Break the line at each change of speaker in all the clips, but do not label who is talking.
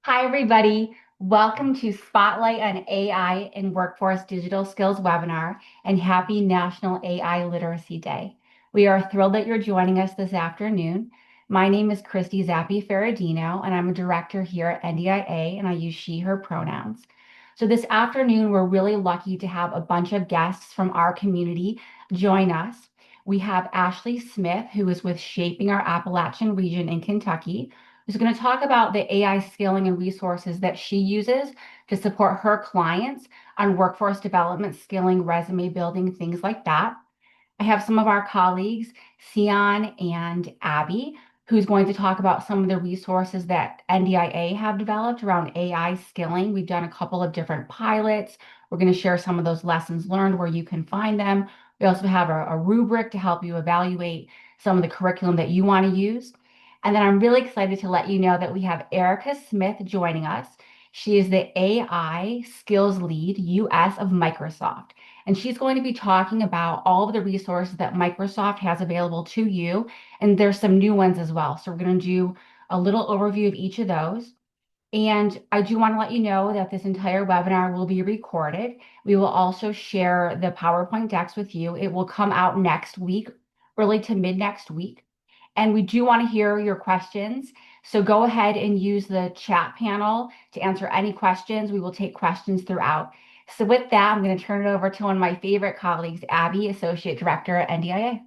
Hi, everybody. Welcome to Spotlight on AI and Workforce Digital Skills webinar and happy National AI Literacy Day. We are thrilled that you're joining us this afternoon. My name is Christy Zappi-Ferradino, and I'm a director here at NDIA, and I use she, her pronouns. So this afternoon, we're really lucky to have a bunch of guests from our community join us. We have Ashley Smith, who is with Shaping Our Appalachian Region in Kentucky, who's going to talk about the AI scaling and resources that she uses to support her clients on workforce development, scaling, resume building, things like that. I have some of our colleagues, Sion and Abby, who's going to talk about some of the resources that NDIA have developed around AI skilling. We've done a couple of different pilots. We're going to share some of those lessons learned where you can find them. We also have a rubric to help you evaluate some of the curriculum that you want to use. And then I'm really excited to let you know that we have Erica Smith joining us. She is the AI Skills Lead US of Microsoft. And she's going to be talking about all of the resources that Microsoft has available to you. And there's some new ones as well. So we're going to do a little overview of each of those. And I do want to let you know that this entire webinar will be recorded. We will also share the PowerPoint decks with you. It will come out next week, early to mid next week. And we do want to hear your questions. So go ahead and use the chat panel to answer any questions. We will take questions throughout. So with that, I'm going to turn it over to one of my favorite colleagues, Abby, Associate Director at NDIA.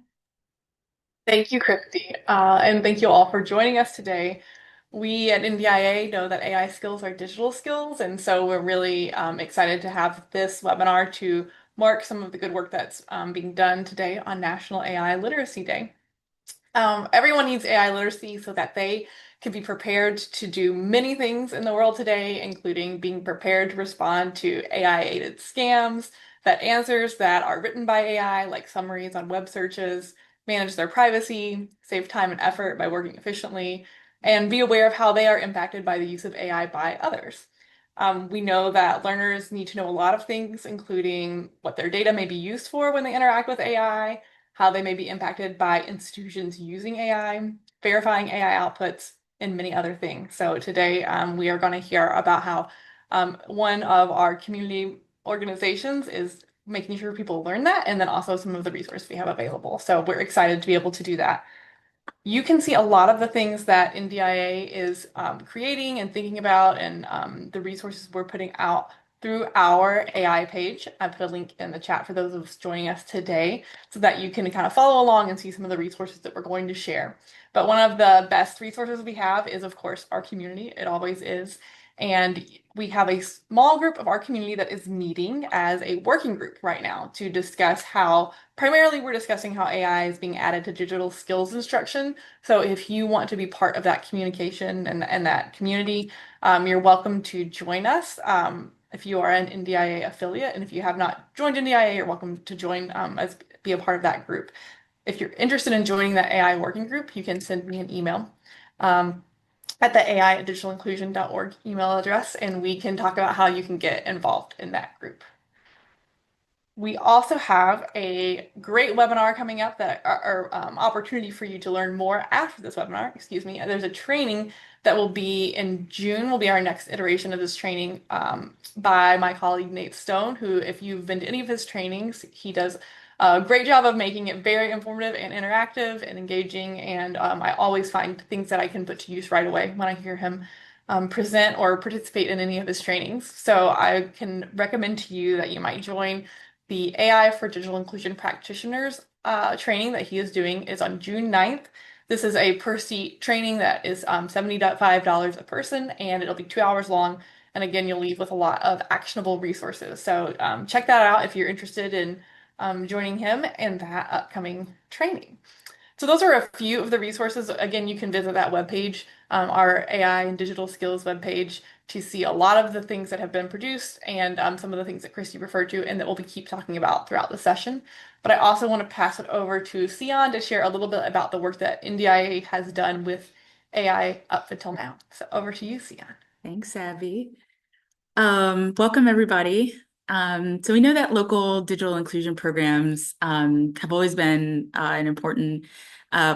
Thank you, Christy, and thank you all for joining us today. We at NDIA know that AI skills are digital skills, and so we're really excited to have this webinar to mark some of the good work that's being done today on National AI Literacy Day. Everyone needs AI literacy so that they can be prepared to do many things in the world today, including being prepared to respond to AI-aided scams, that answers that are written by AI, like summaries on web searches, manage their privacy, save time and effort by working efficiently, and be aware of how they are impacted by the use of AI by others. We know that learners need to know a lot of things, including what their data may be used for when they interact with AI, how they may be impacted by institutions using AI, verifying AI outputs, and many other things. So today we are going to hear about how one of our community organizations is making sure people learn that, and then also some of the resources we have available. So we're excited to be able to do that. You can see a lot of the things that NDIA is creating and thinking about, and the resources we're putting out through our AI page. I put a link in the chat for those of us joining us today so that you can kind of follow along and see some of the resources that we're going to share. But one of the best resources we have is, of course, our community. It always is. And we have a small group of our community that is meeting as a working group right now to discuss how, primarily we're discussing how AI is being added to digital skills instruction. So if you want to be part of that communication and that community, you're welcome to join us. If you are an NDIA affiliate, and if you have not joined NDIA, you're welcome to join as be a part of that group. If you're interested in joining that AI working group, you can send me an email. At the ai@digitalinclusion.org email address, and we can talk about how you can get involved in that group. We also have a great webinar coming up that are opportunity for you to learn more after this webinar. Excuse me. There's a training that will be in June, will be our next iteration of this training by my colleague Nate Stone, who, if you've been to any of his trainings, he does a great job of making it very informative and interactive and engaging. And I always find things that I can put to use right away when I hear him present or participate in any of his trainings. So I can recommend to you that you might join the AI for Digital Inclusion Practitioners training that he is doing is on June 9th. This is a per seat training that is $75 a person, and it'll be 2 hours long. And again, you'll leave with a lot of actionable resources. So check that out if you're interested in joining him in that upcoming training. So those are a few of the resources. Again, you can visit that webpage, our AI and digital skills webpage, to see a lot of the things that have been produced and some of the things that Christy referred to and that we'll keep talking about throughout the session. But I also want to pass it over to Sion to share a little bit about the work that NDIA has done with AI up until now. So over to you, Sion.
Thanks, Abby. Welcome, everybody. So we know that local digital inclusion programs have always been an important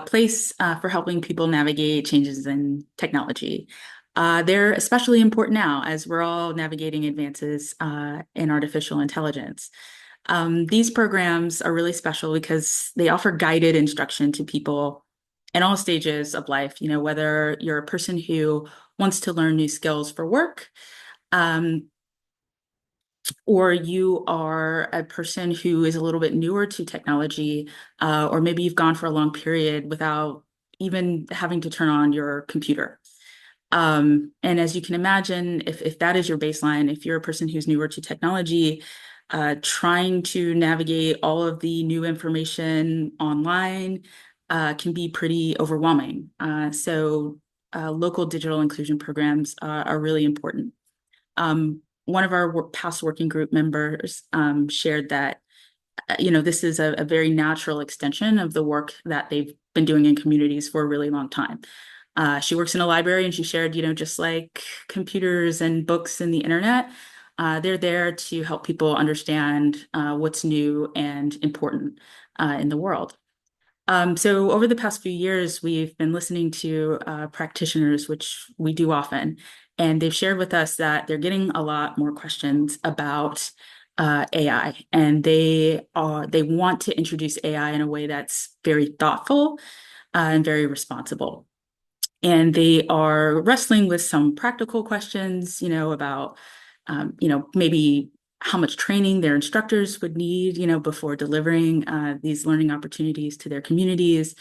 place for helping people navigate changes in technology. They're especially important now as we're all navigating advances in artificial intelligence. These programs are really special because they offer guided instruction to people in all stages of life, whether you're a person who wants to learn new skills for work, um, or you are a person who is a little bit newer to technology, or maybe you've gone for a long period without even having to turn on your computer. And as you can imagine, if that is your baseline, if you're a person who's newer to technology, trying to navigate all of the new information online can be pretty overwhelming. So local digital inclusion programs are really important. One of our past working group members shared that this is a very natural extension of the work that they've been doing in communities for a really long time. She works in a library, and she shared, just like computers and books and the internet, they're there to help people understand what's new and important in the world. So over the past few years, we've been listening to practitioners, which we do often, and they've shared with us that they're getting a lot more questions about AI, and they want to introduce AI in a way that's very thoughtful and very responsible. And they are wrestling with some practical questions, about, maybe how much training their instructors would need, before delivering these learning opportunities to their communities.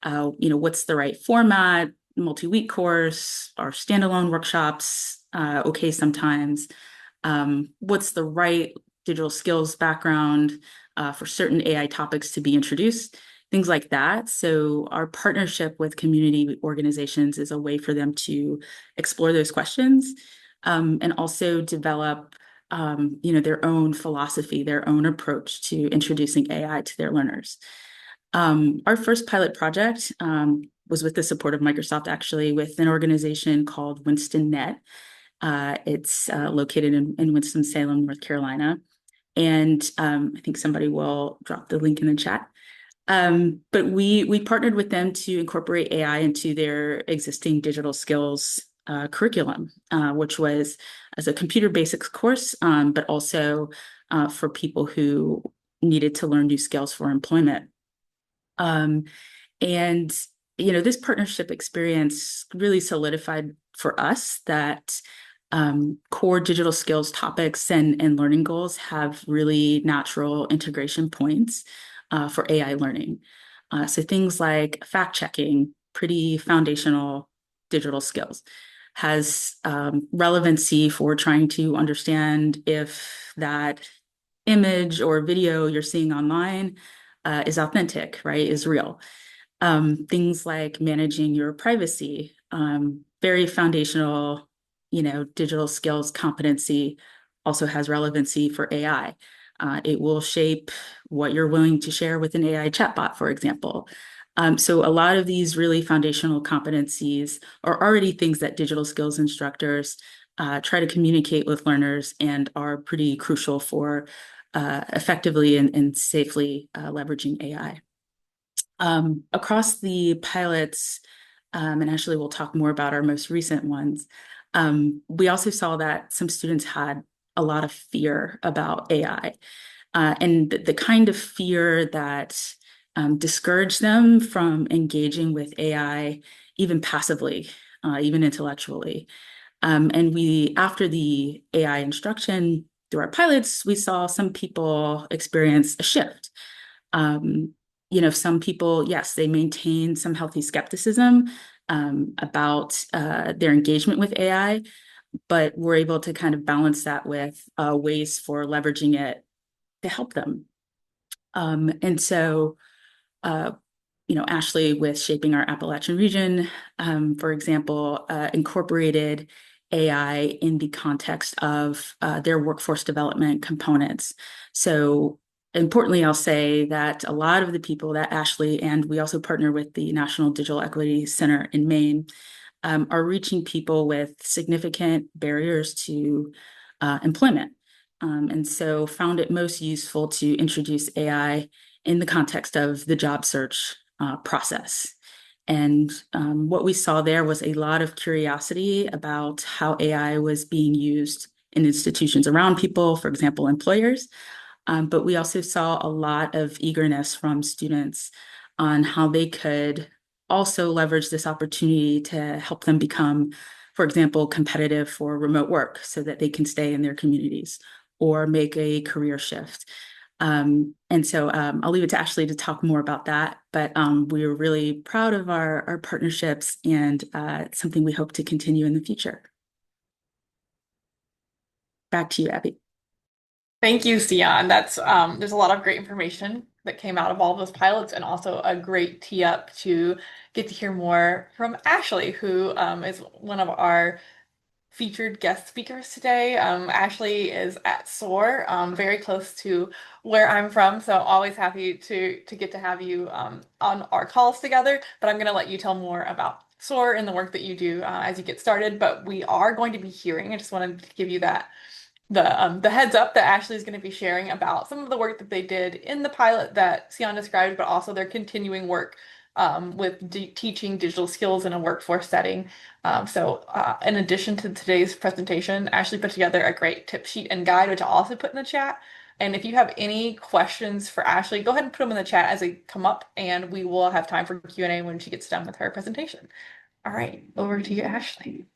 What's the right format, multi-week course or standalone workshops, okay sometimes. What's the right digital skills background for certain AI topics to be introduced, things like that. So our partnership with community organizations is a way for them to explore those questions and also develop their own philosophy, their own approach to introducing AI to their learners. Our first pilot project was with the support of Microsoft, actually, with an organization called WinstonNet. It's located in Winston-Salem, North Carolina. And I think somebody will drop the link in the chat. But we partnered with them to incorporate AI into their existing digital skills curriculum, which was as a computer basics course, but also for people who needed to learn new skills for employment. And this partnership experience really solidified for us that core digital skills topics and learning goals have really natural integration points for AI learning. So things like fact checking, pretty foundational digital skills, has relevancy for trying to understand if that image or video you're seeing online is authentic, right, is real. Things like managing your privacy, very foundational, digital skills competency also has relevancy for AI. It will shape what you're willing to share with an AI chatbot, for example. So a lot of these really foundational competencies are already things that digital skills instructors try to communicate with learners and are pretty crucial for effectively and safely leveraging AI. Across the pilots, and actually we'll talk more about our most recent ones, we also saw that some students had a lot of fear about AI, and the kind of fear that discouraged them from engaging with AI, even passively, even intellectually. And after the AI instruction through our pilots, we saw some people experience a shift. Some people, yes, they maintain some healthy skepticism about their engagement with AI, but we're able to kind of balance that with ways for leveraging it to help them. And so, Ashley, with Shaping Our Appalachian Region, for example, incorporated AI in the context of their workforce development components. So importantly, I'll say that a lot of the people that Ashley, and we also partner with the National Digital Equity Center in Maine, are reaching people with significant barriers to employment. And so found it most useful to introduce AI in the context of the job search process. And what we saw there was a lot of curiosity about how AI was being used in institutions around people, for example, employers. But we also saw a lot of eagerness from students on how they could also leverage this opportunity to help them become, for example, competitive for remote work so that they can stay in their communities or make a career shift. And so I'll leave it to Ashley to talk more about that. But we're really proud of our partnerships, and it's something we hope to continue in the future. Back to you, Abby.
Thank you, Sion. That's there's a lot of great information that came out of all of those pilots, and also a great tee up to get to hear more from Ashley, who is one of our featured guest speakers today. Ashley is at SOAR, very close to where I'm from, so always happy to get to have you on our calls together. But I'm going to let you tell more about SOAR and the work that you do as you get started. But we are going to be hearing, I just wanted to give you that the heads up that Ashley is going to be sharing about some of the work that they did in the pilot that Sion described, but also their continuing work with teaching digital skills in a workforce setting. So in addition to today's presentation, Ashley put together a great tip sheet and guide, which I'll also put in the chat. And if you have any questions for Ashley, go ahead and put them in the chat as they come up, and we will have time for Q&A when she gets done with her presentation. All right, over to you, Ashley.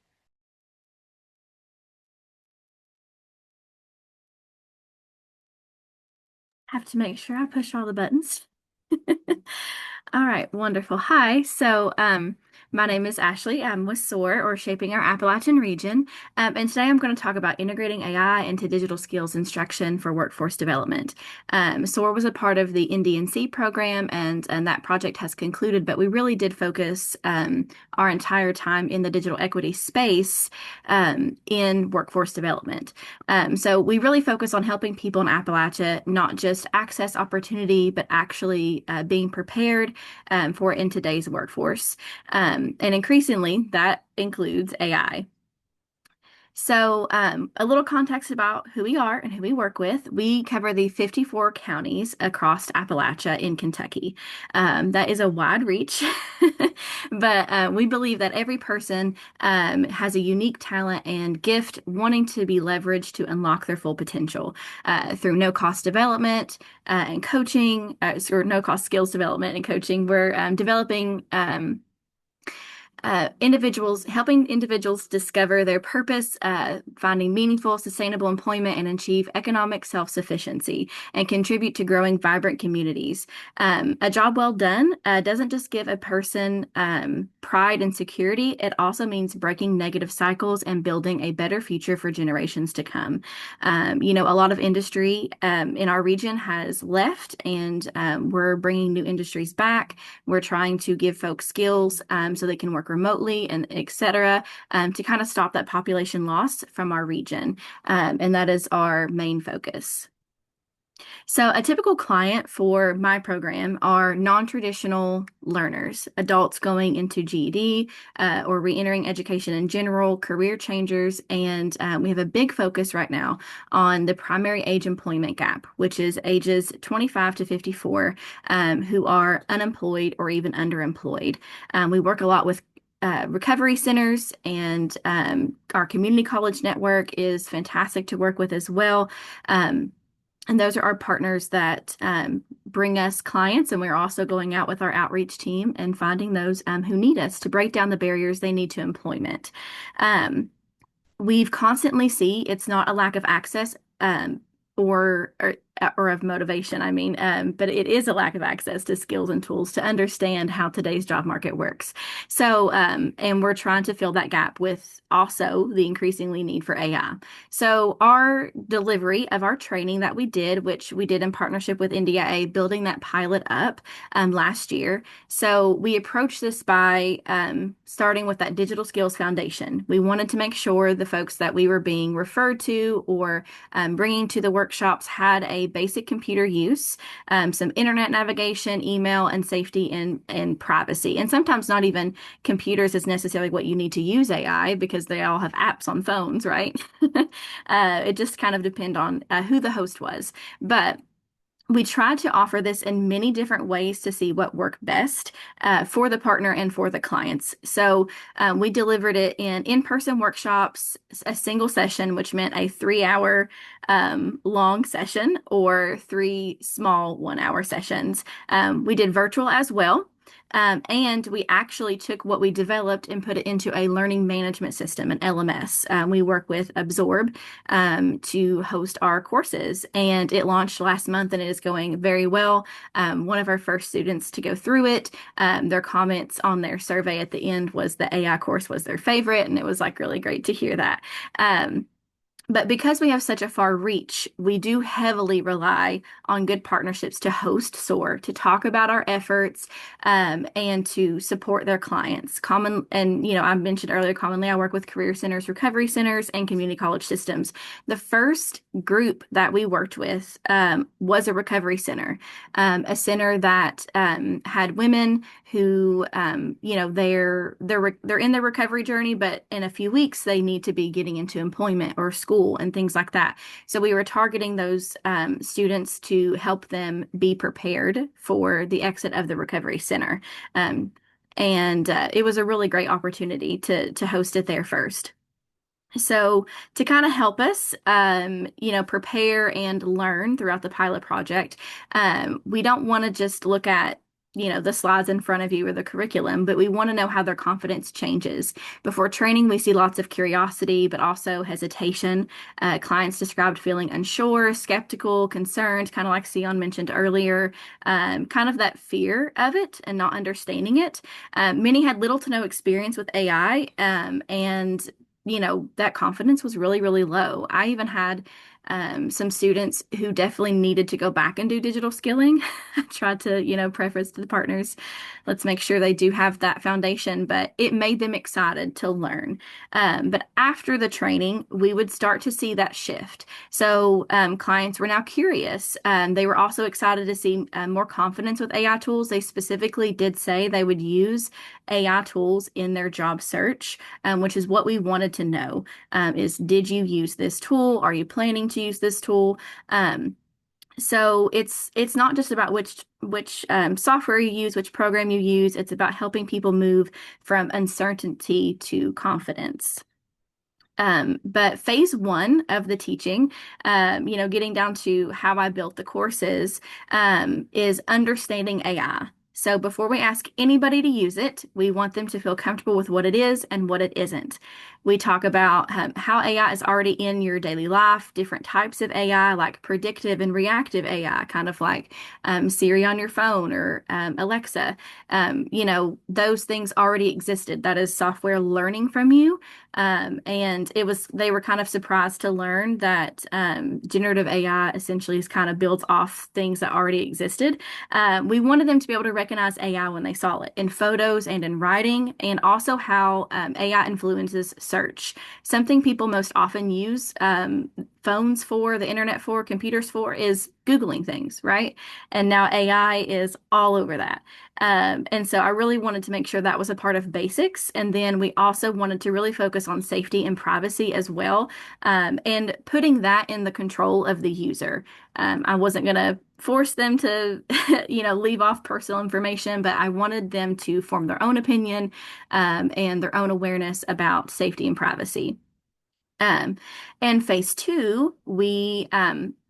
Have to make sure I push all the buttons. All right, wonderful. Hi. My name is Ashley. I'm with SOAR, or Shaping Our Appalachian Region. And today I'm going to talk about integrating AI into digital skills instruction for workforce development. SOAR was a part of the NDIA program, and that project has concluded, but we really did focus our entire time in the digital equity space in workforce development. So we really focus on helping people in Appalachia not just access opportunity, but actually being prepared for in today's workforce. And increasingly, that includes AI. So, a little context about who we are and who we work with. We cover the 54 counties across Appalachia in Kentucky. That is a wide reach, but we believe that every person has a unique talent and gift wanting to be leveraged to unlock their full potential through no-cost development and coaching, or no-cost skills development and coaching. We're developing helping individuals discover their purpose, finding meaningful, sustainable employment, and achieve economic self-sufficiency, and contribute to growing vibrant communities. A job well done doesn't just give a person pride and security, it also means breaking negative cycles and building a better future for generations to come. A lot of industry in our region has left, and we're bringing new industries back. We're trying to give folks skills so they can work remotely, and et cetera, to kind of stop that population loss from our region. And that is our main focus. So a typical client for my program are non-traditional learners, adults going into GED or re-entering education in general, career changers, and we have a big focus right now on the primary age employment gap, which is ages 25 to 54, who are unemployed or even underemployed. We work a lot with recovery centers, and our community college network is fantastic to work with as well. And those are our partners that bring us clients, and we're also going out with our outreach team and finding those who need us to break down the barriers they need to employment. We've constantly see it's not a lack of access or of motivation, but it is a lack of access to skills and tools to understand how today's job market works. So, and we're trying to fill that gap with also the increasingly need for AI. So our delivery of our training that we did, which we did in partnership with NDIA, building that pilot up last year. So we approached this by starting with that digital skills foundation. We wanted to make sure the folks that we were being referred to or bringing to the workshops had a basic computer use, some internet navigation, email, and safety and privacy. And sometimes not even computers is necessarily what you need to use AI, because they all have apps on phones, right? It just kind of depends on who the host was. But We tried to offer this in many different ways to see what worked best for the partner and for the clients. So we delivered it in-person workshops, a single session, which meant a 3 hour long session or 3 small 1 hour sessions. We did virtual as well. And we actually took what we developed and put it into a learning management system, an LMS. We work with Absorb to host our courses, and it launched last month and it is going very well. One of our first students to go through it, their comments on their survey at the end was the AI course was their favorite, and it was like really great to hear that. But because we have such a far reach, we do heavily rely on good partnerships to host SOAR, to talk about our efforts, and to support their clients. I mentioned earlier, commonly I work with career centers, recovery centers, and community college systems. The first group that we worked with was a recovery center, a center that had women who, they're in their recovery journey, but in a few weeks they need to be getting into employment or school and things like that. So we were targeting those students to help them be prepared for the exit of the recovery center. And it was a really great opportunity to host it there first. So to kind of help us, prepare and learn throughout the pilot project, we don't want to just look at the slides in front of you or the curriculum, but we want to know how their confidence changes. Before training, we see lots of curiosity, but also hesitation. Clients described feeling unsure, skeptical, concerned, kind of like Sion mentioned earlier, kind of that fear of it and not understanding it. Many had little to no experience with AI, and that confidence was really, really low. I even had some students who definitely needed to go back and do digital skilling. I tried to, preface to the partners, let's make sure they do have that foundation, but it made them excited to learn. But after the training, we would start to see that shift. So clients were now curious. They were also excited to see more confidence with AI tools. They specifically did say they would use AI tools in their job search, which is what we wanted to know, is did you use this tool? Are you planning to use this tool? So it's not just about which software you use, which program you use. It's about helping people move from uncertainty to confidence. But phase one of the teaching, getting down to how I built the courses, is understanding AI. So before we ask anybody to use it, we want them to feel comfortable with what it is and what it isn't. We talk about how AI is already in your daily life, different types of AI, like predictive and reactive AI, kind of like Siri on your phone or Alexa. Those things already existed. That is software learning from you. And they were kind of surprised to learn that generative AI essentially is kind of builds off things that already existed. We wanted them to be able to recognize AI when they saw it in photos and in writing, and also how AI influences search. Something people most often use phones for, the internet for, computers for, is Googling things, right? And now AI is all over that. And so I really wanted to make sure that was a part of basics. And then we also wanted to really focus on safety and privacy as well, and putting that in the control of the user. I wasn't going to force them to, leave off personal information, but I wanted them to form their own opinion, and their own awareness about safety and privacy. And phase two, we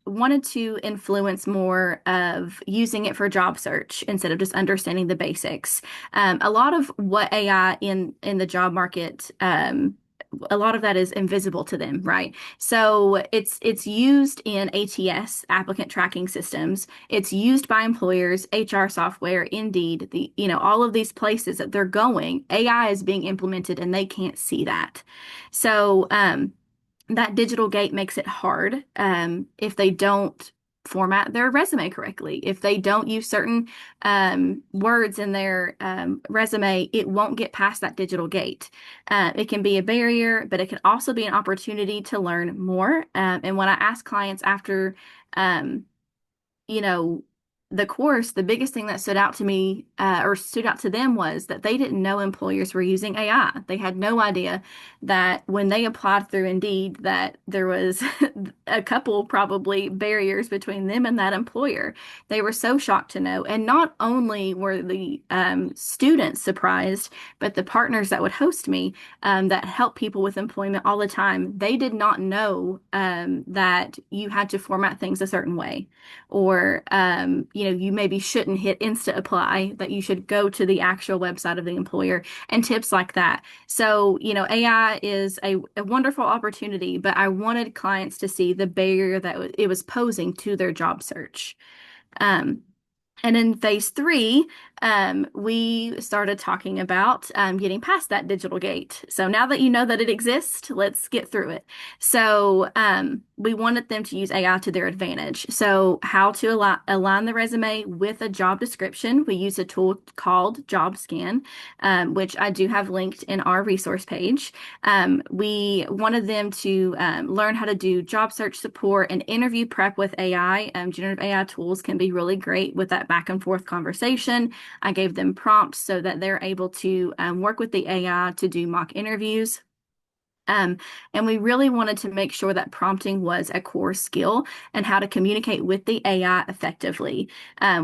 wanted to influence more of using it for job search instead of just understanding the basics. A lot of what AI in the job market, a lot of that is invisible to them, right? So it's used in ATS, applicant tracking systems. It's used by employers, HR software, Indeed, all of these places that they're going. AI is being implemented and they can't see that. So that digital gate makes it hard if they don't format their resume correctly. If they don't use certain words in their resume, it won't get past that digital gate. It can be a barrier, but it can also be an opportunity to learn more. And when I ask clients after, the course, the biggest thing that stood out to me or stood out to them was that they didn't know employers were using AI. They had no idea that when they applied through Indeed, that there was a couple probably barriers between them and that employer. They were so shocked to know. And not only were the students surprised, but the partners that would host me that help people with employment all the time, they did not know that you had to format things a certain way, or you maybe shouldn't hit Insta apply, that you should go to the actual website of the employer, and tips like that. So, AI is a wonderful opportunity, but I wanted clients to see the barrier that it was posing to their job search. Um, and in phase three, we started talking about getting past that digital gate. So now that you know that it exists, let's get through it. So we wanted them to use AI to their advantage. So how to align the resume with a job description. We use a tool called JobScan, which I do have linked in our resource page. We wanted them to learn how to do job search support and interview prep with AI. Generative AI tools can be really great with that back and forth conversation. I gave them prompts so that they're able to work with the AI to do mock interviews. And we really wanted to make sure that prompting was a core skill and how to communicate with the AI effectively.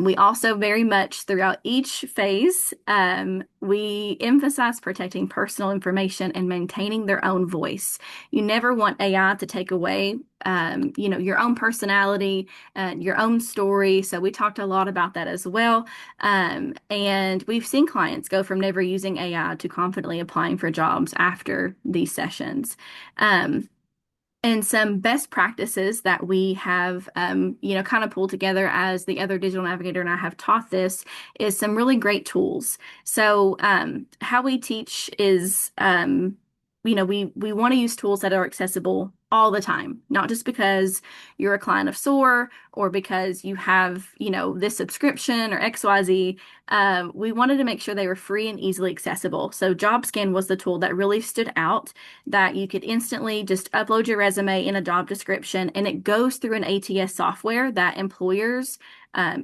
We also very much throughout each phase, we emphasize protecting personal information and maintaining their own voice. You never want AI to take away your own personality and your own story. So we talked a lot about that as well. And we've seen clients go from never using AI to confidently applying for jobs after these sessions. And some best practices that we have, kind of pulled together as the other digital navigator and I have taught this is some really great tools. So how we teach is, we want to use tools that are accessible all the time, not just because you're a client of SOAR or because you have, this subscription or XYZ. We wanted to make sure they were free and easily accessible. So JobScan was the tool that really stood out, that you could instantly just upload your resume in a job description and it goes through an ATS software that employers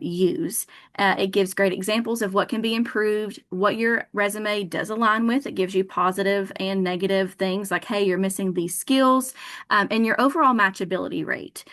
use. It gives great examples of what can be improved, what your resume does align with. It gives you positive and negative things like, hey, you're missing these skills, and your overall matchability rate.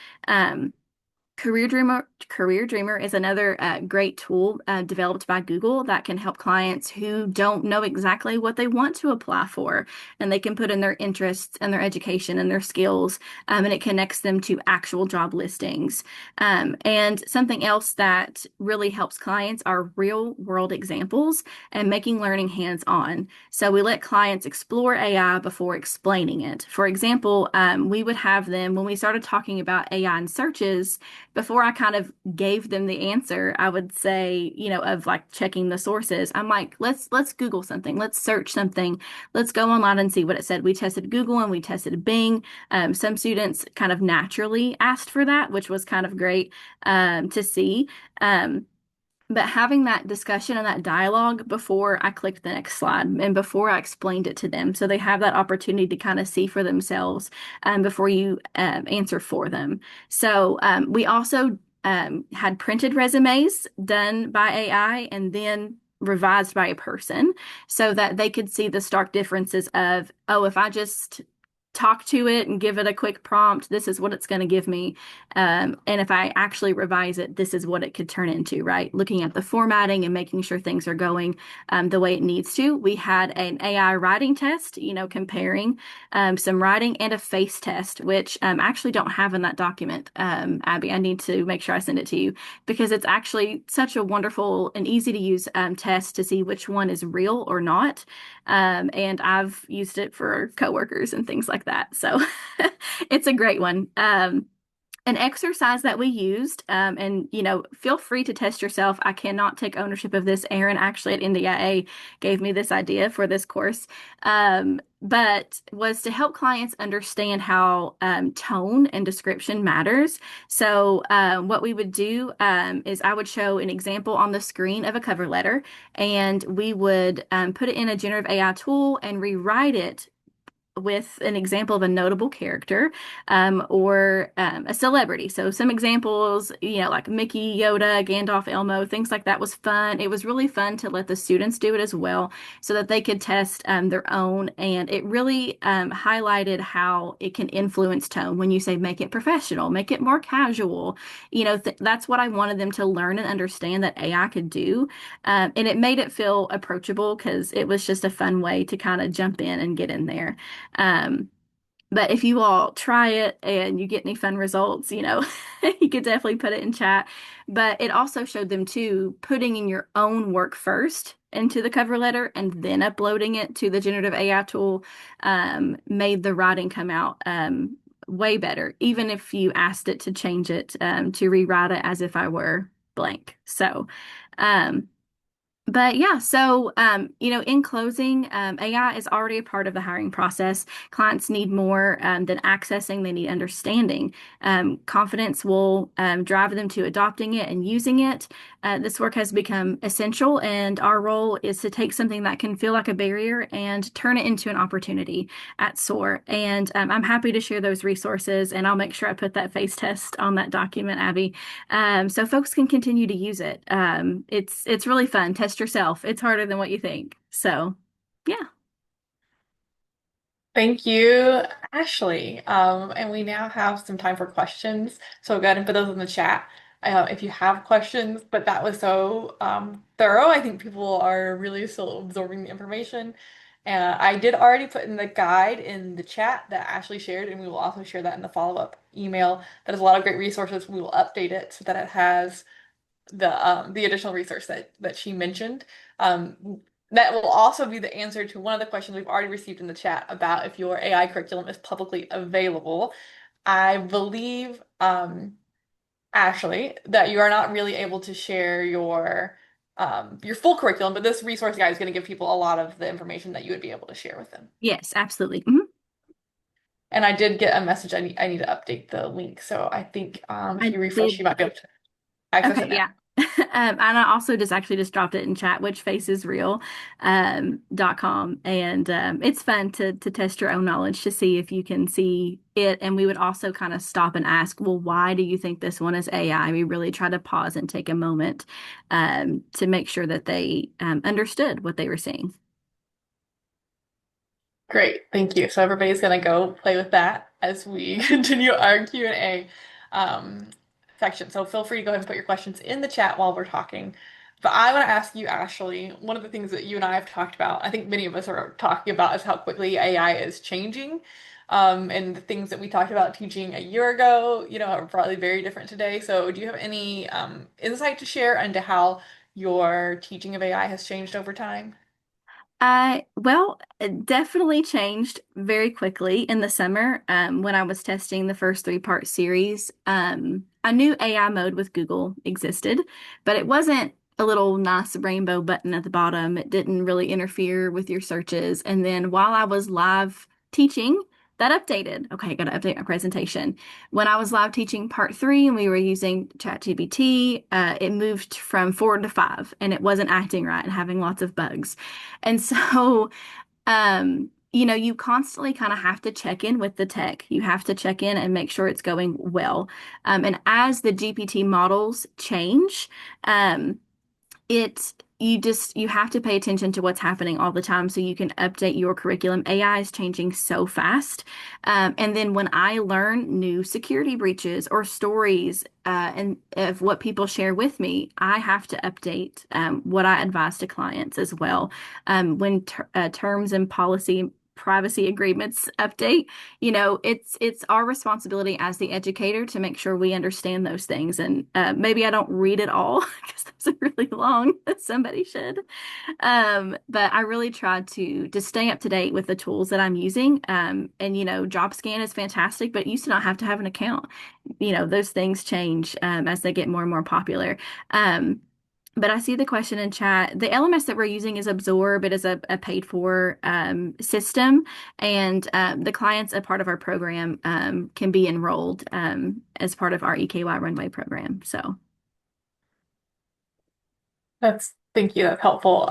Career Dreamer is another great tool developed by Google that can help clients who don't know exactly what they want to apply for, and they can put in their interests and their education and their skills, and it connects them to actual job listings. And something else that really helps clients are real world examples and making learning hands-on. So we let clients explore AI before explaining it. For example, we would have them, when we started talking about AI and searches, before I kind of gave them the answer, I would say, of like checking the sources, I'm like, let's Google something, let's search something, let's go online and see what it said. We tested Google and we tested Bing. Some students kind of naturally asked for that, which was kind of great to see. But having that discussion and that dialogue before I clicked the next slide and before I explained it to them, so they have that opportunity to kind of see for themselves before you answer for them. So we also had printed resumes done by AI and then revised by a person so that they could see the stark differences of, oh, if I just talk to it and give it a quick prompt, this is what it's going to give me. And if I actually revise it, this is what it could turn into, right? Looking at the formatting and making sure things are going the way it needs to. We had an AI writing test, comparing some writing, and a face test, which I actually don't have in that document. Abby, I need to make sure I send it to you because it's actually such a wonderful and easy to use test to see which one is real or not. And I've used it for coworkers and things like that. So it's a great one. An exercise that we used, and feel free to test yourself. I cannot take ownership of this. Aaron actually at NDIA gave me this idea for this course, but was to help clients understand how tone and description matters. So what we would do is I would show an example on the screen of a cover letter, and we would put it in a generative AI tool and rewrite it with an example of a notable character or a celebrity. So some examples, like Mickey, Yoda, Gandalf, Elmo, things like that was fun. It was really fun to let the students do it as well so that they could test their own. And it really highlighted how it can influence tone when you say make it professional, make it more casual. That's what I wanted them to learn and understand that AI could do. And it made it feel approachable because it was just a fun way to kind of jump in and get in there. Um, but if you all try it and you get any fun results, you could definitely put it in chat. But it also showed them too, putting in your own work first into the cover letter and then uploading it to the generative AI tool made the writing come out way better, even if you asked it to change it to rewrite it as if I were blank. Um, but yeah, so in closing, AI is already a part of the hiring process. Clients need more than accessing; they need understanding. Confidence will drive them to adopting it and using it. This work has become essential, and our role is to take something that can feel like a barrier and turn it into an opportunity at SOAR. And I'm happy to share those resources, and I'll make sure I put that face test on that document, Abby, so folks can continue to use it. It's really fun. Test yourself. It's harder than what you think. So, yeah.
Thank you, Ashley. And we now have some time for questions. So go ahead and put those in the chat if you have questions. But that was so thorough. I think people are really still absorbing the information. I did already put in the guide in the chat that Ashley shared, and we will also share that in the follow-up email. That has a lot of great resources. We will update it so that it has the additional resource that she mentioned. That will also be the answer to one of the questions we've already received in the chat about if your AI curriculum is publicly available. I believe, Ashley, that you are not really able to share your full curriculum, but this resource guide is going to give people a lot of the information that you would be able to share with them.
Yes, absolutely. Mhm.
And I did get a message. I need to update the link, so I think
I
if you refresh,
did.
you might be able to access
Okay,
it now.
yeah. And I also just dropped it in chat, which facesreal .com. And it's fun to test your own knowledge to see if you can see it. And we would also kind of stop and ask, well, why do you think this one is AI? We really try to pause and take a moment to make sure that they understood what they were seeing.
Great, thank you. So everybody's gonna go play with that as we continue our Q&A um, section. So feel free to go ahead and put your questions in the chat while we're talking. But I want to ask you, Ashley, one of the things that you and I have talked about, I think many of us are talking about, is how quickly AI is changing. And the things that we talked about teaching a year ago, are probably very different today. So do you have any insight to share into how your teaching of AI has changed over time?
Well, it definitely changed very quickly in the summer when I was testing the first three-part series. I knew AI mode with Google existed, but it wasn't a little nice rainbow button at the bottom. It didn't really interfere with your searches. And then while I was live teaching, that updated. Okay, I got to update my presentation. When I was live teaching part three and we were using ChatGPT, it moved from 4 to 5 and it wasn't acting right and having lots of bugs. And so, you constantly kind of have to check in with the tech. You have to check in and make sure it's going well. And as the GPT models change, um, it's you have to pay attention to what's happening all the time so you can update your curriculum. AI is changing so fast. And then when I learn new security breaches or stories and of what people share with me, I have to update what I advise to clients as well. When terms and policy privacy agreements update, it's our responsibility as the educator to make sure we understand those things. And maybe I don't read it all because those are really long. Somebody should. But I really tried to stay up to date with the tools that I'm using. And JobScan is fantastic, but it used to not have to have an account. Those things change as they get more and more popular. But I see the question in chat. The LMS that we're using is Absorb. It is a paid for system, and the clients, a part of our program, can be enrolled as part of our EKY Runway program. So,
Thank you. That's helpful.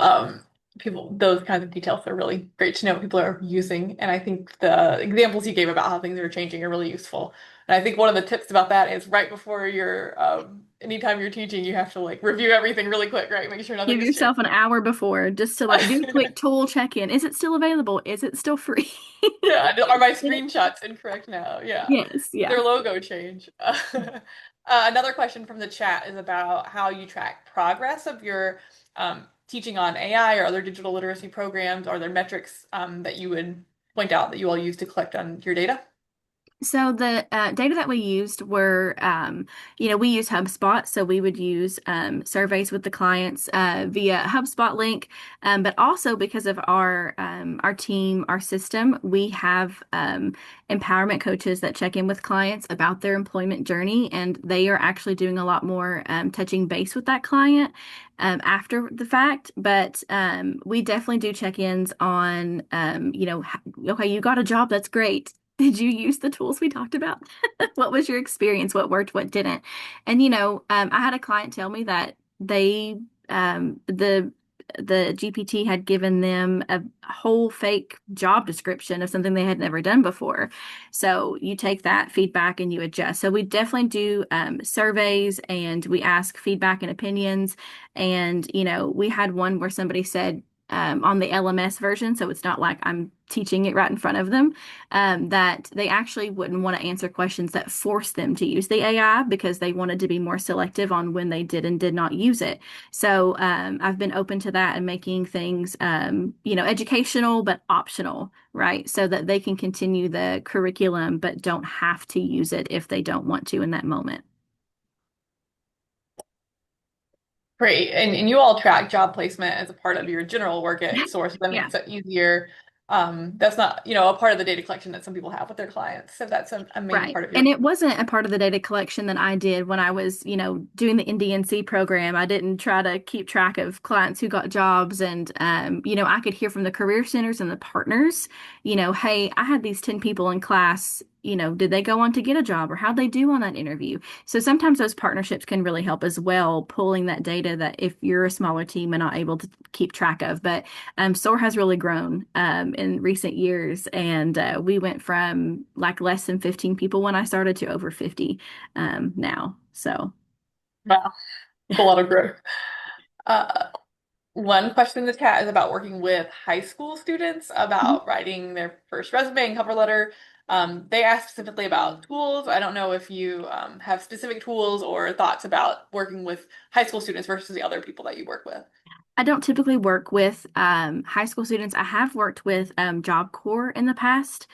people, those kinds of details are really great to know what people are using. And I think the examples you gave about how things are changing are really useful. And I think one of the tips about that is right before anytime you're teaching, you have to like review everything really quick, right? Make sure nothing
Give
has changed.
yourself an hour before just to like do a quick tool check-in. Is it still available? Is it still free?
Yeah, are my screenshots incorrect now? Yeah.
Yes, yeah.
Their logo change. Another question from the chat is about how you track progress of your teaching on AI or other digital literacy programs. Are there metrics that you would point out that you all use to collect on your data?
So the data that we used were, we use HubSpot, so we would use surveys with the clients via HubSpot link, but also because of our team, our system, we have empowerment coaches that check in with clients about their employment journey, and they are actually doing a lot more touching base with that client after the fact. But we definitely do check-ins on, okay, you got a job, that's great. Did you use the tools we talked about? What was your experience? What worked, what didn't? And I had a client tell me that they the GPT had given them a whole fake job description of something they had never done before. So you take that feedback and you adjust. So we definitely do surveys and we ask feedback and opinions. And we had one where somebody said on the LMS version, so it's not like I'm teaching it right in front of them, that they actually wouldn't want to answer questions that force them to use the AI because they wanted to be more selective on when they did and did not use it. So I've been open to that and making things, educational but optional, right? So that they can continue the curriculum but don't have to use it if they don't want to in that moment.
Great. And you all track job placement as a part of your general work at SOAR, so that
Yeah.
makes it easier. That's not, a part of the data collection that some people have with their clients. So that's a main
Right.
part of your.
And it wasn't a part of the data collection that I did when I was, doing the NDNC program. I didn't try to keep track of clients who got jobs. And, I could hear from the career centers and the partners, hey, I had these 10 people in class, did they go on to get a job or how'd they do on that interview? So sometimes those partnerships can really help as well, pulling that data that if you're a smaller team and not able to keep track of. But SOAR has really grown in recent years, and we went from like less than 15 people when I started to over 50 now. So,
Wow, it's a lot of growth. Uh, One question in the chat is about working with high school students about writing their first resume and cover letter. They asked specifically about tools. I don't know if you have specific tools or thoughts about working with high school students versus the other people that you work with.
I don't typically work with high school students. I have worked with Job Corps in the past,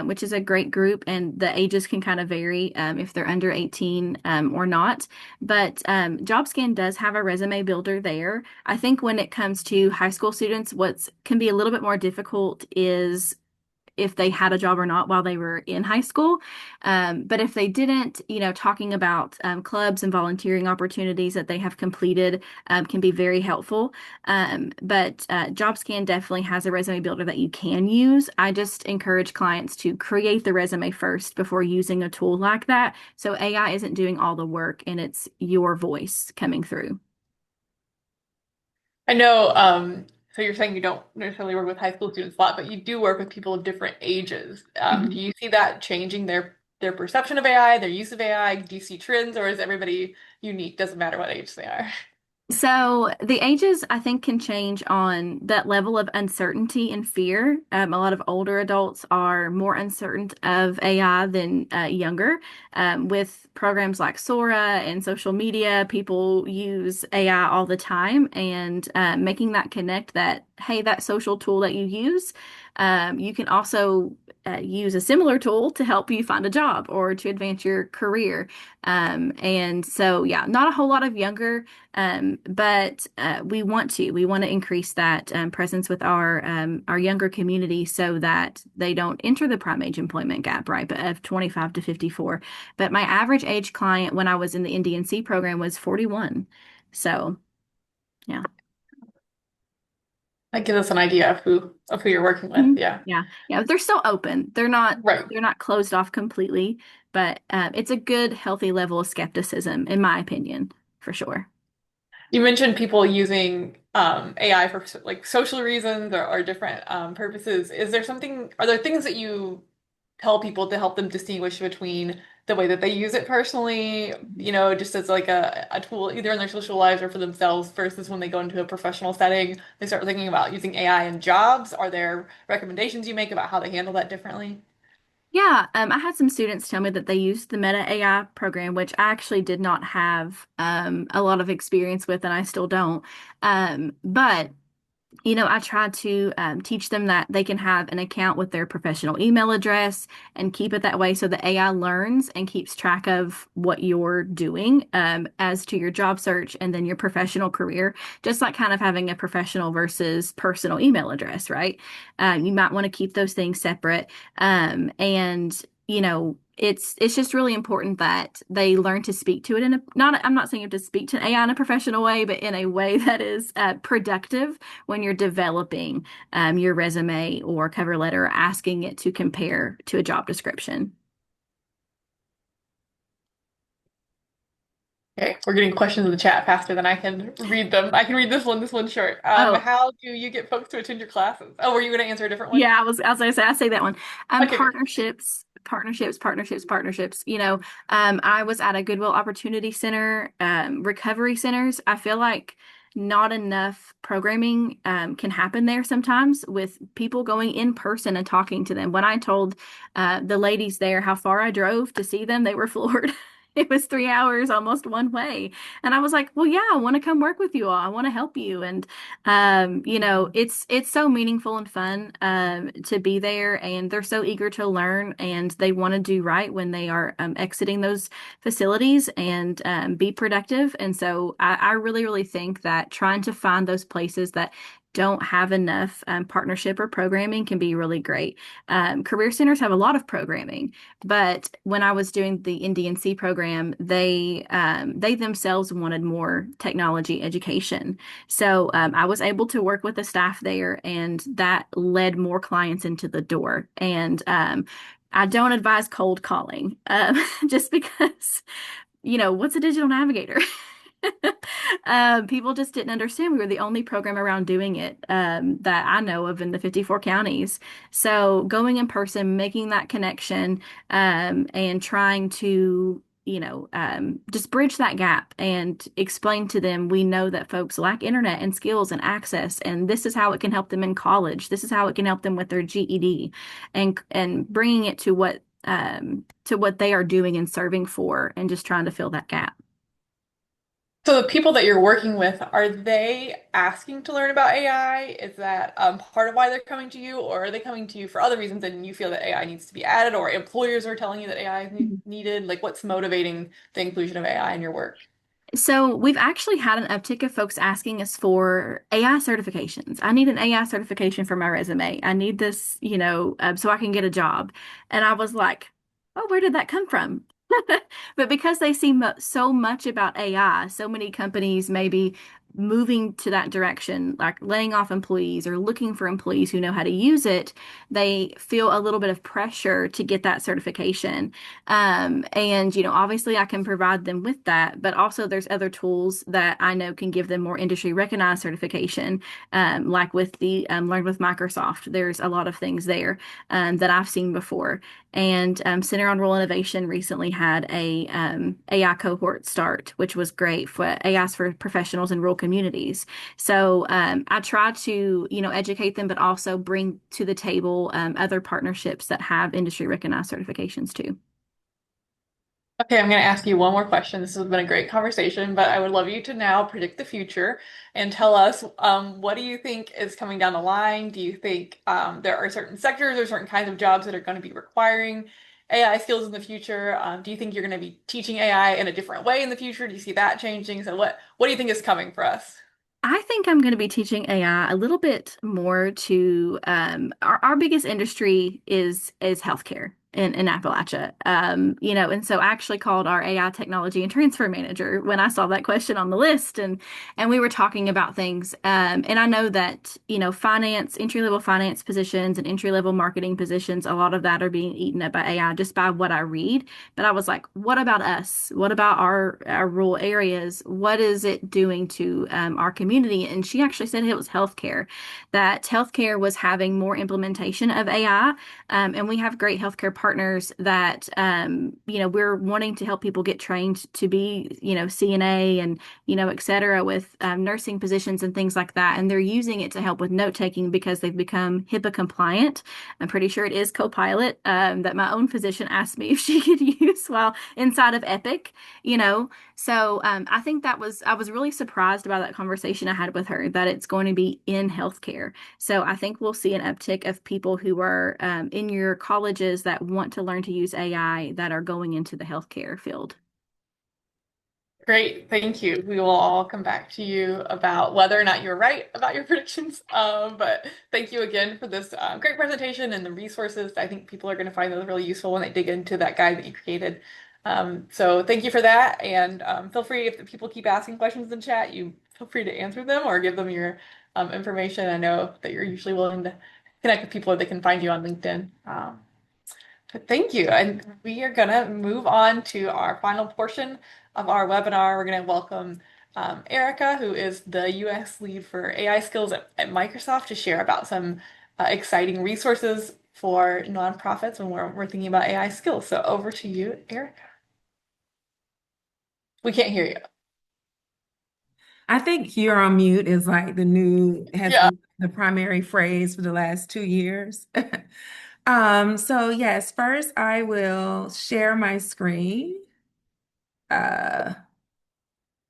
which is a great group, and the ages can kind of vary if they're under 18 or not. But JobScan does have a resume builder there. I think when it comes to high school students, what can be a little bit more difficult is if they had a job or not while they were in high school. But if they didn't, talking about clubs and volunteering opportunities that they have completed can be very helpful. But JobScan definitely has a resume builder that you can use. I just encourage clients to create the resume first before using a tool like that. So AI isn't doing all the work and it's your voice coming through.
I know, so you're saying you don't necessarily work with high school students a lot, but you do work with people of different ages. Do you see that changing their perception of AI, their use of AI? Do you see trends, or is everybody unique? Doesn't matter what age they are.
So the ages, I think, can change on that level of uncertainty and fear. A lot of older adults are more uncertain of AI than younger. With programs like Sora and social media, people use AI all the time, and making that connect that, hey, that social tool that you use, you can also use a similar tool to help you find a job or to advance your career. And so, yeah, not a whole lot of younger. But we want to increase that presence with our younger community so that they don't enter the prime age employment gap, right? But of 25 to 54. But my average age client when I was in the NDNC program was 41. So yeah.
That gives us an idea of who you're working with.
Mhm.
Yeah.
Yeah. Yeah. They're still open. They're not
Right.
they're not closed off completely, but it's a good, healthy level of skepticism, in my opinion, for sure.
You mentioned people using AI for like social reasons or different purposes. Are there things that you tell people to help them distinguish between the way that they use it personally, just as like a tool either in their social lives or for themselves versus when they go into a professional setting, they start thinking about using AI in jobs? Are there recommendations you make about how they handle that differently?
Yeah, I had some students tell me that they used the Meta AI program, which I actually did not have a lot of experience with, and I still don't. But I try to teach them that they can have an account with their professional email address and keep it that way so the AI learns and keeps track of what you're doing as to your job search and then your professional career, just like kind of having a professional versus personal email address, right? You might want to keep those things separate. And it's just really important that they learn to speak to it in a not I'm not saying you have to speak to AI in a professional way, but in a way that is productive when you're developing your resume or cover letter, asking it to compare to a job description.
Okay, we're getting questions in the chat faster than I can read them. I can read this one. This one's short.
Oh,
How do you get folks to attend your classes? Oh, were you going to answer a different one?
yeah, I was gonna say I say that one.
Okay, great.
Partnerships. I was at a Goodwill Opportunity Center, recovery centers. I feel like not enough programming can happen there sometimes with people going in person and talking to them. When I told the ladies there how far I drove to see them, they were floored. It was 3 hours almost one way. And I was like, well, yeah, I want to come work with you all. I want to help you. And it's so meaningful and fun to be there, and they're so eager to learn, and they want to do right when they are exiting those facilities and be productive. And so I really, really think that trying to find those places that don't have enough partnership or programming can be really great. Career centers have a lot of programming, but when I was doing the NDNC program, they themselves wanted more technology education. So I was able to work with the staff there, and that led more clients into the door. And I don't advise cold calling just because, what's a digital navigator? People just didn't understand we were the only program around doing it that I know of in the 54 counties. So going in person, making that connection, and trying to, just bridge that gap and explain to them we know that folks lack internet and skills and access, and this is how it can help them in college. This is how it can help them with their GED, and bringing it to what they are doing and serving for, and just trying to fill that gap.
So the people that you're working with, are they asking to learn about AI? Is that part of why they're coming to you, or are they coming to you for other reasons and you feel that AI needs to be added, or employers are telling you that AI is needed? Like, what's motivating the inclusion of AI in your work?
So we've actually had an uptick of folks asking us for AI certifications. I need an AI certification for my resume. I need this, so I can get a job. And I was like, oh, where did that come from? But because they see mo so much about AI, so many companies maybe moving to that direction, like laying off employees or looking for employees who know how to use it, they feel a little bit of pressure to get that certification. And obviously I can provide them with that, but also there's other tools that I know can give them more industry recognized certification, like with the Learn with Microsoft. There's a lot of things there that I've seen before. And Center on Rural Innovation recently had a AI cohort start, which was great for AIs for professionals in rural communities. So I try to, educate them, but also bring to the table other partnerships that have industry recognized certifications too.
Okay, I'm going to ask you one more question. This has been a great conversation, but I would love you to now predict the future and tell us what do you think is coming down the line? Do you think there are certain sectors or certain kinds of jobs that are going to be requiring AI skills in the future? Do you think you're going to be teaching AI in a different way in the future? Do you see that changing? So what do you think is coming for us?
I think I'm going to be teaching AI a little bit more to our biggest industry is healthcare. in Appalachia. And so I actually called our AI technology and transfer manager when I saw that question on the list, and we were talking about things. And I know that, finance, entry-level finance positions and entry-level marketing positions, a lot of that are being eaten up by AI just by what I read. But I was like, what about us? What about our rural areas? What is it doing to our community? And she actually said it was healthcare, that healthcare was having more implementation of AI. And we have great healthcare partners that, we're wanting to help people get trained to be, CNA and, et cetera, with nursing positions and things like that. And they're using it to help with note taking because they've become HIPAA compliant. I'm pretty sure it is Copilot that my own physician asked me if she could use while inside of Epic, you know. So I think I was really surprised by that conversation I had with her that it's going to be in healthcare. So I think we'll see an uptick of people who are in your colleges that want to learn to use AI that are going into the healthcare field.
Great, thank you. We will all come back to you about whether or not you're right about your predictions. But thank you again for this great presentation and the resources. I think people are going to find those really useful when they dig into that guide that you created. So thank you for that. And feel free, if the people keep asking questions in chat, you feel free to answer them or give them your information. I know that you're usually willing to connect with people, or they can find you on LinkedIn. But thank you. And we are going to move on to our final portion of our webinar. We're going to welcome Erica, who is the US lead for AI skills at Microsoft, to share about some exciting resources for nonprofits when we're thinking about AI skills. So over to you, Erica. We can't hear you.
I think you're on mute is like has
Yeah.
been the primary phrase for the last 2 years. So yes, first I will share my screen.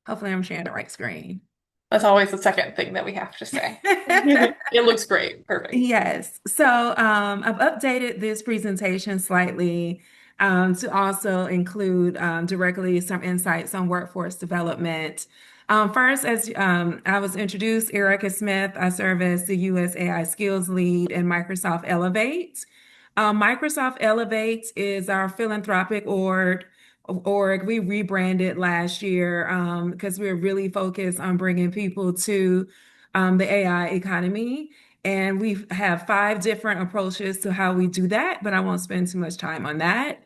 Hopefully I'm sharing the right screen.
That's always the second thing that we have to say. It looks great. Perfect.
Yes. So I've updated this presentation slightly to also include directly some insights on workforce development. First, as I was introduced, Erica Smith, I serve as the U.S. AI Skills Lead in Microsoft Elevate. Microsoft Elevate is our philanthropic org. We rebranded last year because we're really focused on bringing people to the AI economy. And we have 5 different approaches to how we do that, but I won't spend too much time on that.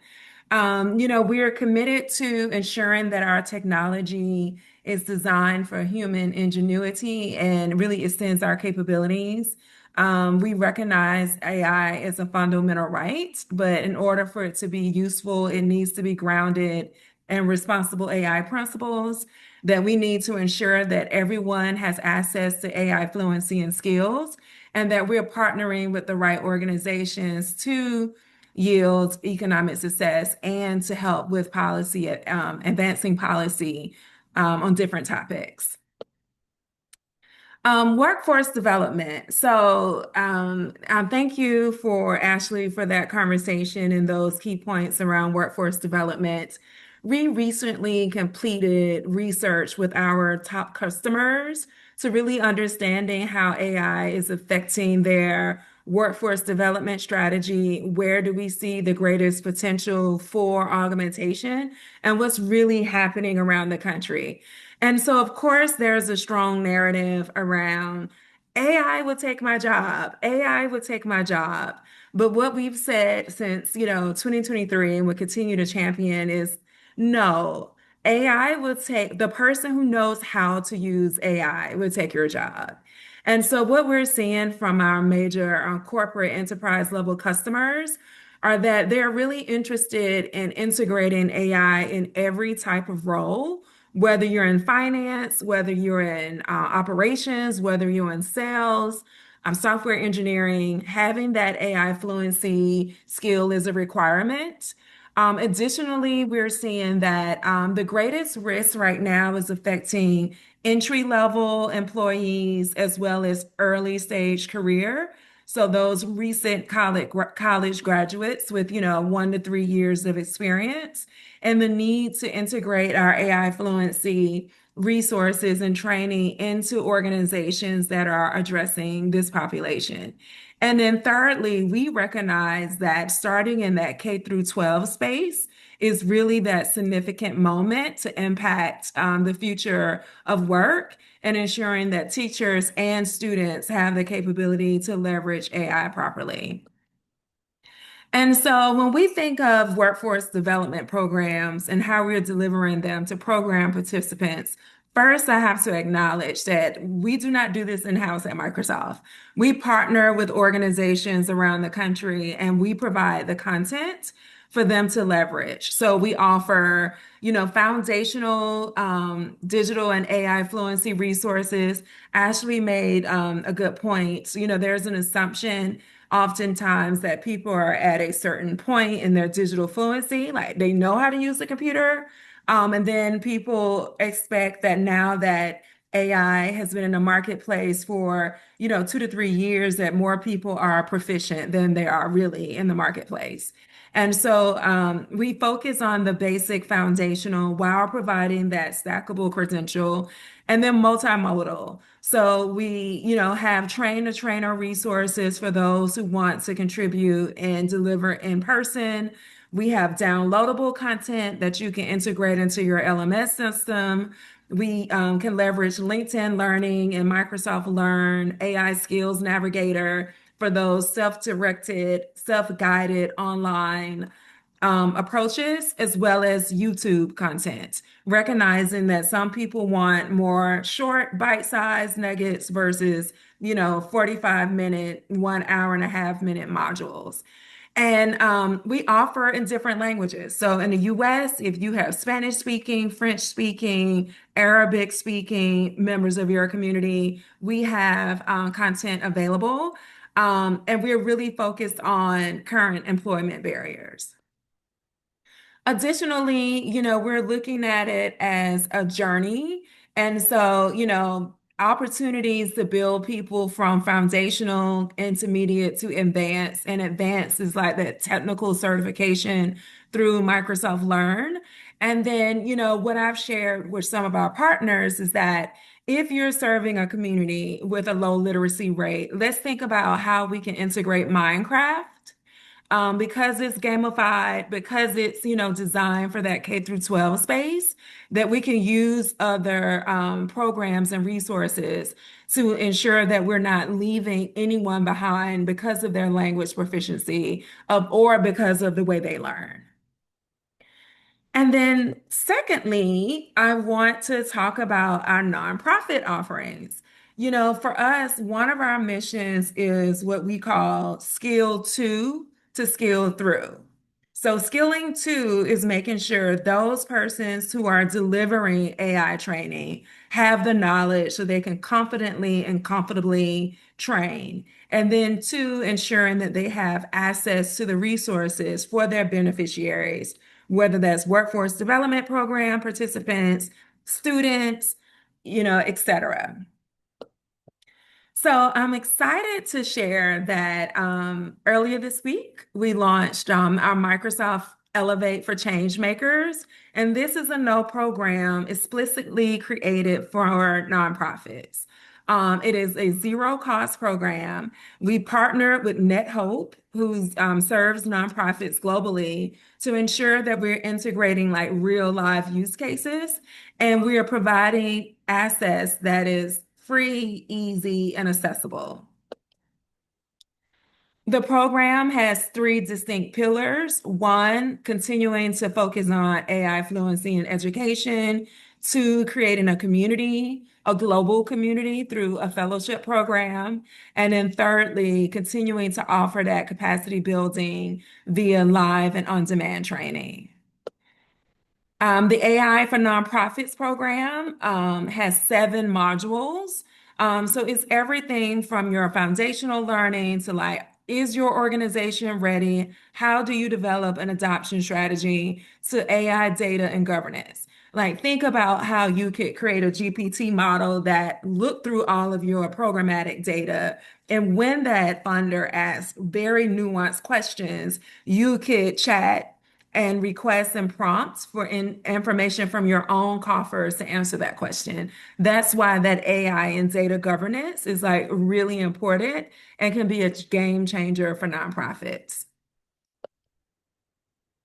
We are committed to ensuring that our technology is designed for human ingenuity and really extends our capabilities. We recognize AI as a fundamental right, but in order for it to be useful, it needs to be grounded in responsible AI principles, that we need to ensure that everyone has access to AI fluency and skills, and that we're partnering with the right organizations to yield economic success and to help with policy, advancing policy on different topics. Workforce development. So thank you for Ashley for that conversation and those key points around workforce development. We recently completed research with our top customers to really understanding how AI is affecting their workforce development strategy. Where do we see the greatest potential for augmentation and what's really happening around the country? And so, of course, there's a strong narrative around AI will take my job. AI will take my job. But what we've said since, 2023 and will continue to champion is no, AI will take the person who knows how to use AI will take your job. And so what we're seeing from our major corporate enterprise level customers are that they're really interested in integrating AI in every type of role, whether you're in finance, whether you're in operations, whether you're in sales, software engineering, having that AI fluency skill is a requirement. Additionally, we're seeing that the greatest risk right now is affecting entry-level employees as well as early stage career. So those recent college graduates with, 1 to 3 years of experience, and the need to integrate our AI fluency resources and training into organizations that are addressing this population. And then thirdly, we recognize that starting in that K through 12 space is really that significant moment to impact the future of work and ensuring that teachers and students have the capability to leverage AI properly. And so when we think of workforce development programs and how we're delivering them to program participants, first I have to acknowledge that we do not do this in-house at Microsoft. We partner with organizations around the country and we provide the content for them to leverage. So we offer, foundational digital and AI fluency resources. Ashley made a good point. There's an assumption oftentimes that people are at a certain point in their digital fluency, like they know how to use the computer. And then people expect that now that AI has been in the marketplace for, 2 to 3 years, that more people are proficient than they are really in the marketplace. And so we focus on the basic foundational while providing that stackable credential and then multimodal. So we, have train the trainer resources for those who want to contribute and deliver in person. We have downloadable content that you can integrate into your LMS system. We can leverage LinkedIn Learning and Microsoft Learn, AI Skills Navigator for those self-directed, self-guided online approaches, as well as YouTube content, recognizing that some people want more short, bite-sized nuggets versus, 45-minute, 1 hour and a half minute modules. And we offer in different languages. So in the US, if you have Spanish speaking, French speaking, Arabic speaking members of your community, we have content available. And we're really focused on current employment barriers. Additionally, we're looking at it as a journey. And so, opportunities to build people from foundational, intermediate to advanced. And advanced is like that technical certification through Microsoft Learn. And then, what I've shared with some of our partners is that if you're serving a community with a low literacy rate, let's think about how we can integrate Minecraft because it's gamified, because it's, designed for that K through 12 space, that we can use other programs and resources to ensure that we're not leaving anyone behind because of their language proficiency or because of the way they learn. And then secondly, I want to talk about our nonprofit offerings. For us, one of our missions is what we call skill to skill through. So skilling two is making sure those persons who are delivering AI training have the knowledge so they can confidently and comfortably train. And then two, ensuring that they have access to the resources for their beneficiaries, whether that's workforce development program participants, students, et cetera. So I'm excited to share that earlier this week, we launched our Microsoft Elevate for Change Makers. And this is a no program explicitly created for nonprofits. It is a zero cost program. We partnered with NetHope, who serves nonprofits globally, to ensure that we're integrating like real live use cases. And we are providing access that is free, easy, and accessible. The program has 3 distinct pillars. One, continuing to focus on AI fluency in education. Two, creating a community, a global community through a fellowship program. And then thirdly, continuing to offer that capacity building via live and on-demand training. The AI for Nonprofits program has 7 modules. So it's everything from your foundational learning to like, is your organization ready? How do you develop an adoption strategy to AI data and governance? Like, think about how you could create a GPT model that looked through all of your programmatic data. And when that funder asks very nuanced questions, you could chat and requests and prompts for information from your own coffers to answer that question. That's why that AI and data governance is like really important and can be a game changer for nonprofits.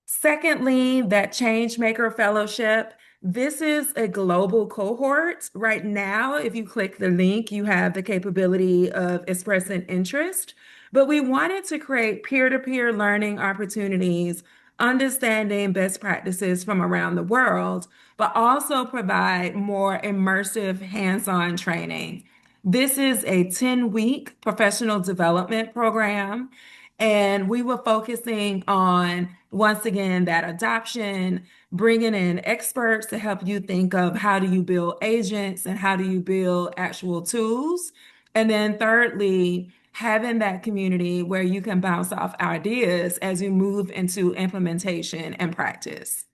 Secondly, that Changemaker Fellowship. This is a global cohort. Right now, if you click the link, you have the capability of expressing interest. But we wanted to create peer-to-peer learning opportunities, understanding best practices from around the world, but also provide more immersive hands-on training. This is a 10-week professional development program. And we were focusing on, once again, that adoption, bringing in experts to help you think of how do you build agents and how do you build actual tools. And then thirdly, having that community where you can bounce off ideas as you move into implementation and practice.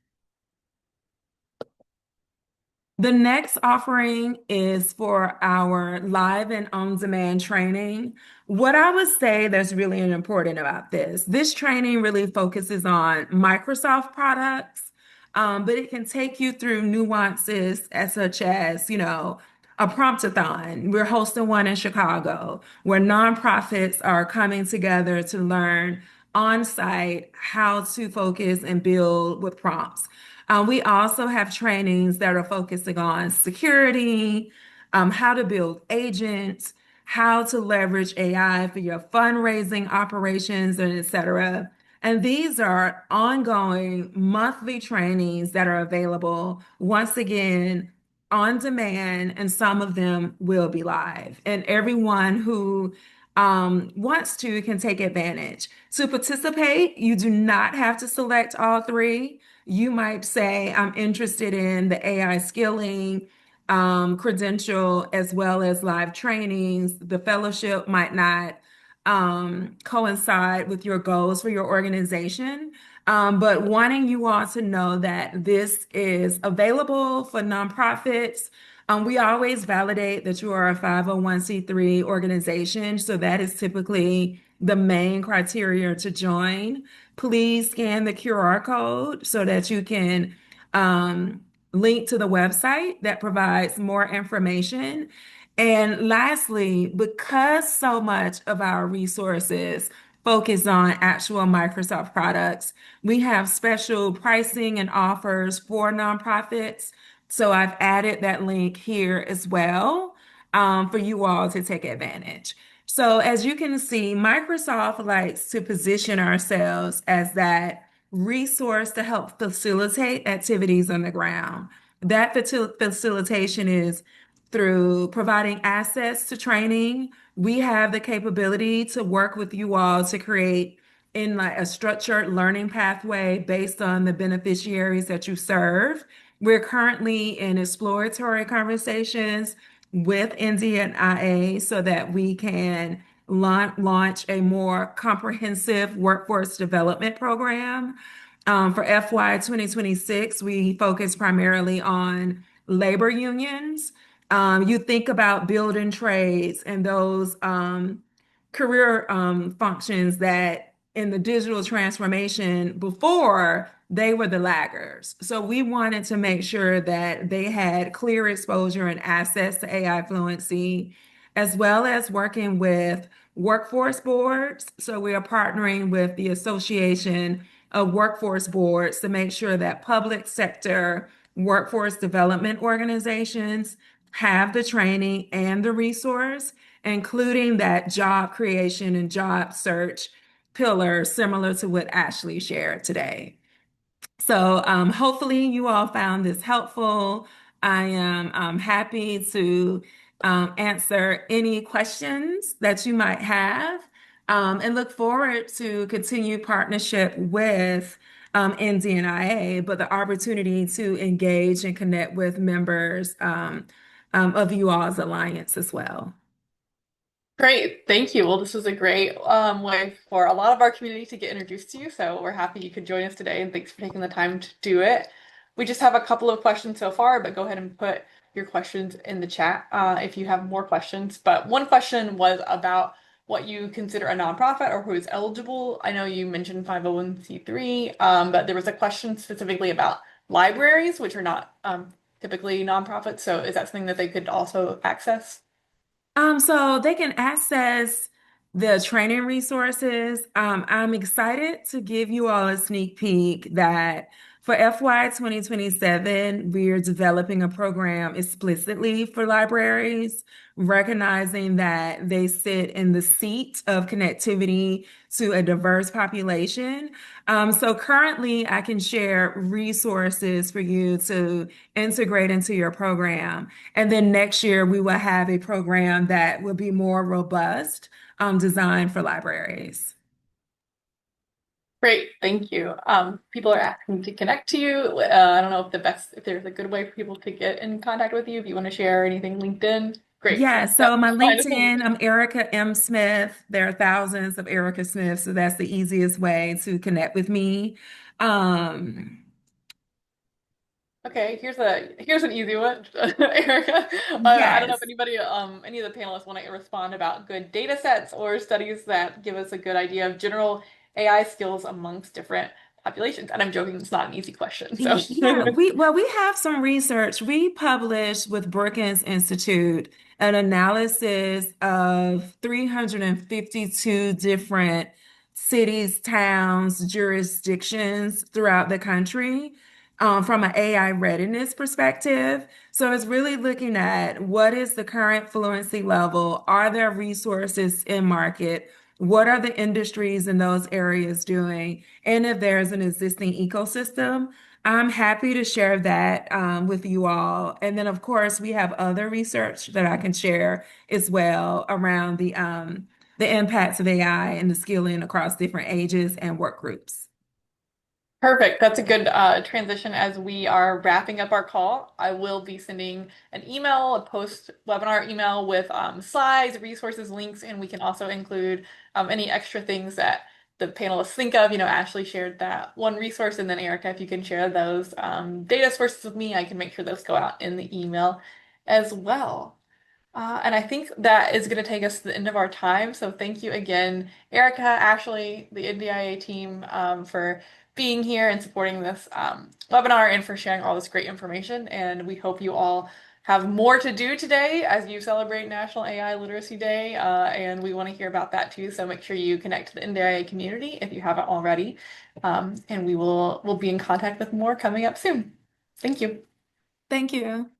The next offering is for our live and on-demand training. What I would say that's really important about this training really focuses on Microsoft products, but it can take you through nuances such as, a promptathon. We're hosting one in Chicago where nonprofits are coming together to learn on site how to focus and build with prompts. We also have trainings that are focusing on security, how to build agents, how to leverage AI for your fundraising operations, and et cetera. And these are ongoing monthly trainings that are available once again on demand, and some of them will be live. And everyone who wants to can take advantage. To participate, you do not have to select all three. You might say, I'm interested in the AI skilling credential as well as live trainings. The fellowship might not coincide with your goals for your organization. But wanting you all to know that this is available for nonprofits. We always validate that you are a 501c3 organization. So that is typically the main criteria to join. Please scan the QR code so that you can link to the website that provides more information. And lastly, because so much of our resources focus on actual Microsoft products, we have special pricing and offers for nonprofits. So I've added that link here as well for you all to take advantage. So as you can see, Microsoft likes to position ourselves as that resource to help facilitate activities on the ground. That facilitation is through providing access to training. We have the capability to work with you all to create in like a structured learning pathway based on the beneficiaries that you serve. We're currently in exploratory conversations with NDIA so that we can launch a more comprehensive workforce development program. For FY 2026, we focus primarily on labor unions. You think about building trades and those career functions that in the digital transformation before they were the laggards. So we wanted to make sure that they had clear exposure and access to AI fluency, as well as working with workforce boards. So we are partnering with the Association of Workforce Boards to make sure that public sector workforce development organizations have the training and the resource, including that job creation and job search pillar, similar to what Ashley shared today. So hopefully you all found this helpful. I am happy to answer any questions that you might have and look forward to continued partnership with NDNIA, but the opportunity to engage and connect with members of you all's alliance as well.
Great, thank you. Well, this was a great way for a lot of our community to get introduced to you. So we're happy you could join us today, and thanks for taking the time to do it. We just have a couple of questions so far, but go ahead and put your questions in the chat if you have more questions. But one question was about what you consider a nonprofit or who is eligible. I know you mentioned 501c3, but there was a question specifically about libraries, which are not typically nonprofits. So is that something that they could also access?
So they can access the training resources. I'm excited to give you all a sneak peek that for FY 2027, we're developing a program explicitly for libraries, recognizing that they sit in the seat of connectivity to a diverse population. So currently, I can share resources for you to integrate into your program. And then next year, we will have a program that will be more robust, designed for libraries.
Great, thank you. People are asking to connect to you. I don't know if there's a good way for people to get in contact with you. If you want to share anything, LinkedIn, great.
Yeah,
That
so my
find us.
LinkedIn, I'm Erica M. Smith. There are thousands of Erica Smith, so that's the easiest way to connect with me. Um,
Okay, here's an easy one, Erica. I don't know if
yes.
any of the panelists want to respond about good data sets or studies that give us a good idea of general AI skills amongst different populations. And I'm joking, it's not an easy question. So
Yeah, we have some research. We published with Brookings Institute an analysis of 352 different cities, towns, jurisdictions throughout the country, from an AI readiness perspective. So it's really looking at what is the current fluency level? Are there resources in market? What are the industries in those areas doing? And if there's an existing ecosystem, I'm happy to share that with you all. And then, of course, we have other research that I can share as well around the impacts of AI and the skilling across different ages and work groups.
perfect. That's a good transition as we are wrapping up our call. I will be sending an email, a post-webinar email with slides, resources, links, and we can also include any extra things that the panelists think of. You know, Ashley shared that one resource, and then Erica, if you can share those data sources with me, I can make sure those go out in the email as well. And I think that is going to take us to the end of our time. So thank you again, Erica, Ashley, the NDIA team, for being here and supporting this webinar and for sharing all this great information. And we hope you all have more to do today as you celebrate National AI Literacy Day. And we want to hear about that too. So make sure you connect to the NDIA community if you haven't already. And we'll be in contact with more coming up soon. Thank you.
Thank you.